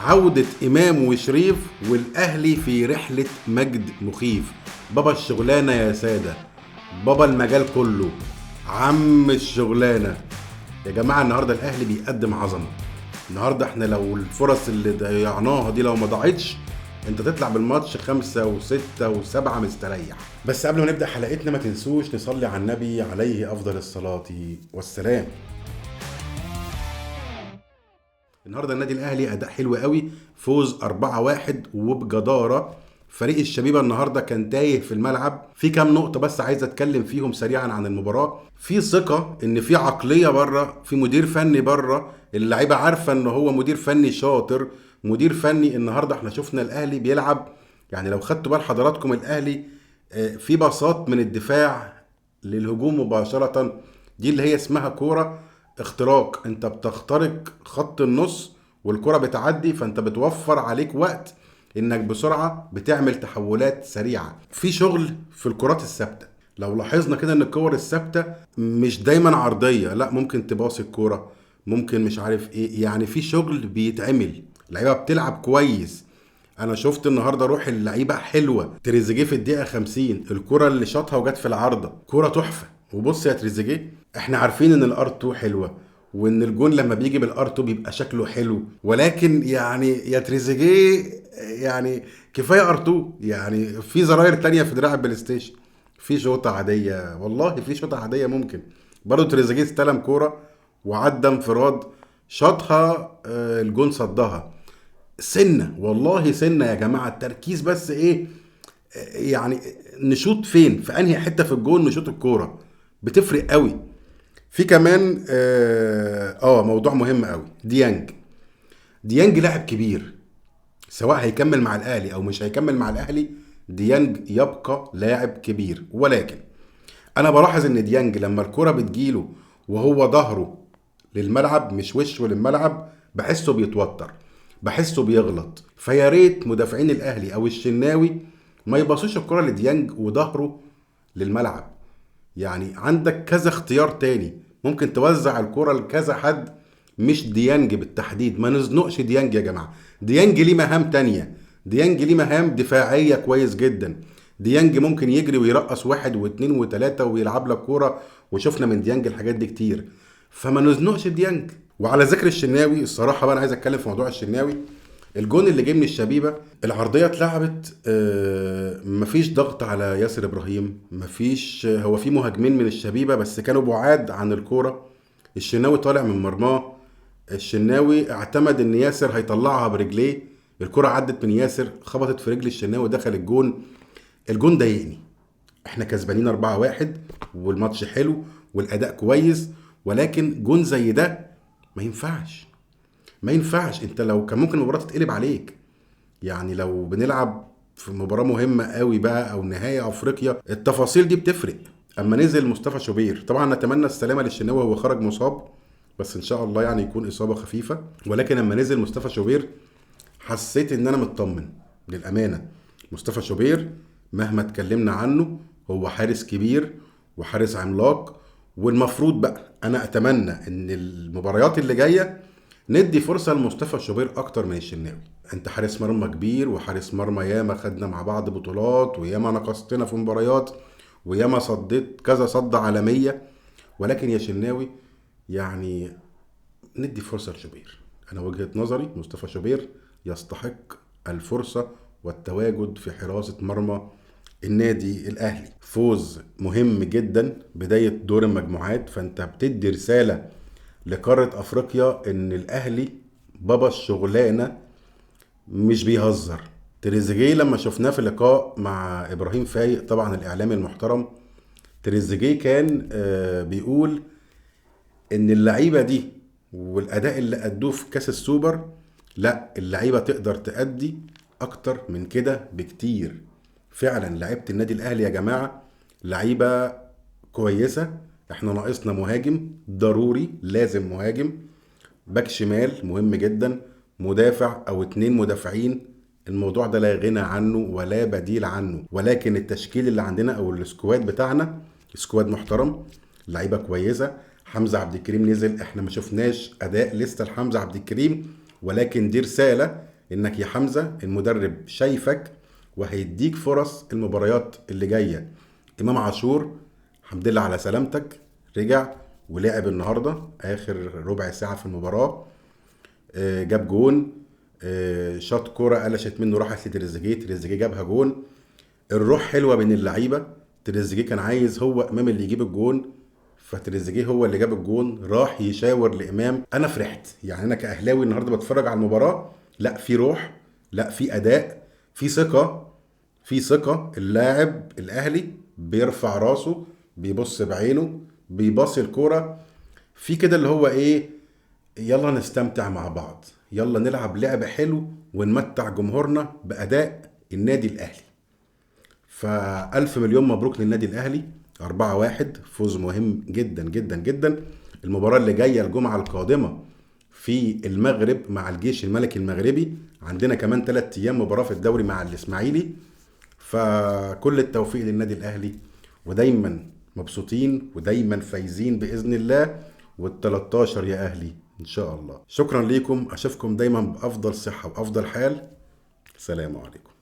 عودة إمام وشريف والأهلي في رحلة مجد مخيف. بابا الشغلانة يا سادة، بابا المجال كله، عم الشغلانة. يا جماعة النهاردة الأهلي بيقدم عظمة. النهاردة احنا لو الفرص اللي ضيعناها دي لو ما ضاعتش، انت تطلع بالماتش 5 و6 و7 مستريح. بس قبل ما نبدأ حلقتنا ما تنسوش نصلي على النبي عليه أفضل الصلاة والسلام. النهارده النادي الاهلي اداء حلو قوي، فوز 4-1 وبجداره. فريق الشبيبه النهارده كان تايه في الملعب. في كام نقطه بس عايز اتكلم فيهم سريعا عن المباراه. في ثقه ان في عقليه بره، في مدير فني بره، اللعيبه عارفه ان هو مدير فني شاطر، مدير فني. النهارده احنا شفنا الاهلي بيلعب، يعني لو خدتوا بال حضراتكم الاهلي في باصات من الدفاع للهجوم مباشره، دي اللي هي اسمها كوره اختراق. انت بتخترق خط النص والكرة بتعدي، فانت بتوفر عليك وقت انك بسرعة بتعمل تحولات سريعة. في شغل في الكرات الثابتة. لو لاحظنا كده ان الكور الثابتة مش دايما عرضية، لا ممكن تباصي الكورة، ممكن مش عارف ايه، يعني في شغل بيتعمل. اللعيبة بتلعب كويس. انا شفت النهارده روح اللعيبه حلوه. تريزيجيه في الدقيقه 50 الكره اللي شاطها وجت في العارضه كره تحفه. وبص يا تريزيجيه، احنا عارفين ان الار 2 حلوه وان الجون لما بيجي بالار 2 بيبقى شكله حلو، ولكن يعني يا تريزيجيه يعني كفايه ار 2. يعني في زراير تانية في دراع البلاي ستيشن، في شوطه عاديه، والله في شوطه عاديه ممكن. برضه تريزيجيه استلم كوره وعدى انفراد شاطها، الجون صدها. سنة، والله سنة يا جماعة. التركيز بس ايه، يعني نشوط فين، في انهي حتة في الجون نشوط الكورة، بتفرق قوي. في كمان موضوع مهم قوي. ديانج لاعب كبير، سواء هيكمل مع الاهلي او مش هيكمل مع الاهلي، ديانج يبقى لاعب كبير. ولكن انا بلاحظ ان ديانج لما الكرة بتجيله وهو ظهره للملعب مش وشه للملعب، بحسه بيتوتر، بحسه بيغلط. فيا ريت مدافعين الاهلي او الشناوي ما يبصوش الكرة لديانج وظهره للملعب. يعني عندك كذا اختيار تاني، ممكن توزع الكرة لكذا حد، مش ديانج بالتحديد. ما نزنقش ديانج يا جماعة. ديانج ليه مهام تانية، ديانج ليه مهام دفاعية كويس جدا. ديانج ممكن يجري ويرقص 1 و2 و3 ويلعب لك كورة، وشفنا من ديانج الحاجات دي كتير. فما نزنقش ديانج. وعلى ذكر الشناوي، الصراحة بقى أنا عايز أتكلم في موضوع الشناوي. الجون اللي جه من الشبيبه، العرضيه اتلعبت، مفيش ضغط على ياسر ابراهيم، مفيش، هو في مهاجمين من الشبيبه بس كانوا بعاد عن الكوره. الشناوي طالع من مرماه، الشناوي اعتمد ان ياسر هيطلعها برجليه، الكره عدت من ياسر خبطت في رجل الشناوي ودخل الجون. الجون ضايقني. احنا كسبانين 4-1 والماتش حلو والاداء كويس، ولكن جون زي ده ما ينفعش. ما ينفعش. انت لو كان ممكن المباراه تتقلب عليك، يعني لو بنلعب في مباراه مهمه قوي بقى او نهائي افريقيا، التفاصيل دي بتفرق. اما نزل مصطفى شوبير، طبعا نتمنى السلامه للشناوي، هو خرج مصاب بس ان شاء الله يعني يكون اصابه خفيفه. ولكن اما نزل مصطفى شوبير حسيت ان انا مطمن للامانه. مصطفى شوبير مهما اتكلمنا عنه هو حارس كبير وحارس عملاق، والمفروض بقى انا اتمنى ان المباريات اللي جايه ندي فرصه لمصطفى شوبير اكتر من الشناوي. انت حارس مرمى كبير وحارس مرمى، ياما خدنا مع بعض بطولات وياما نقصتنا في مباريات وياما صديت كذا صدة عالميه. ولكن يا شناوي يعني ندي فرصه لشوبير. انا وجهه نظري مصطفى شوبير يستحق الفرصه والتواجد في حراسه مرمى النادي الاهلي. فوز مهم جدا، بدايه دور المجموعات، فانت بتدي رساله لقاره افريقيا ان الاهلي بابا الشغلانه، مش بيهزر. تريزيجيه لما شفناه في لقاء مع ابراهيم فايق، طبعا الاعلامي المحترم، تريزيجيه كان بيقول ان اللعيبه دي والاداء اللي ادوه في كاس السوبر، لا اللعيبه تقدر تأدي اكتر من كده بكتير. فعلا لعيبه النادي الاهلي يا جماعه لعيبه كويسه. احنا ناقصنا مهاجم ضروري، لازم مهاجم، باك شمال مهم جدا، مدافع او 2 مدافعين. الموضوع ده لا غنى عنه ولا بديل عنه. ولكن التشكيل اللي عندنا او السكواد بتاعنا سكواد محترم، لعيبه كويسه. حمزه عبد الكريم نزل، احنا ما شفناش اداء لسه لحمزه عبد الكريم، ولكن دي رساله انك يا حمزة المدرب شايفك وهيديك فرص المباريات اللي جاية. امام عاشور الحمد لله على سلامتك، رجع ولعب النهارده اخر ربع ساعة في المباراة. جاب جون، شاط كرة قلشت منه راحت لتريزيجيه، تريزيجيه جابها جون. الروح حلوة بين اللعيبة. تريزيجيه كان عايز هو امام اللي يجيب الجون، فتريزيجيه هو اللي جاب الجون، راح يشاور لامام. انا فرحت يعني، انا كاهلاوي النهارده بتفرج على المباراه، لا في روح، لا في اداء، في ثقه، في ثقه. اللاعب الاهلي بيرفع راسه، بيبص بعينه، بيباصي الكوره، في كده اللي هو ايه، يلا نستمتع مع بعض، يلا نلعب لعب حلو ونمتع جمهورنا باداء النادي الاهلي. فألف مليون مبروك للنادي الأهلي. 4-1 فوز مهم جدا جدا جدا. المباراة اللي جاية الجمعة القادمة في المغرب مع الجيش الملكي المغربي، عندنا كمان 3 أيام مباراة في الدوري مع الإسماعيلي. فكل التوفيق للنادي الأهلي، ودايما مبسوطين ودايما فايزين بإذن الله، وال13 يا أهلي إن شاء الله. شكرا ليكم، أشوفكم دايما بأفضل صحة وأفضل حال. سلام عليكم.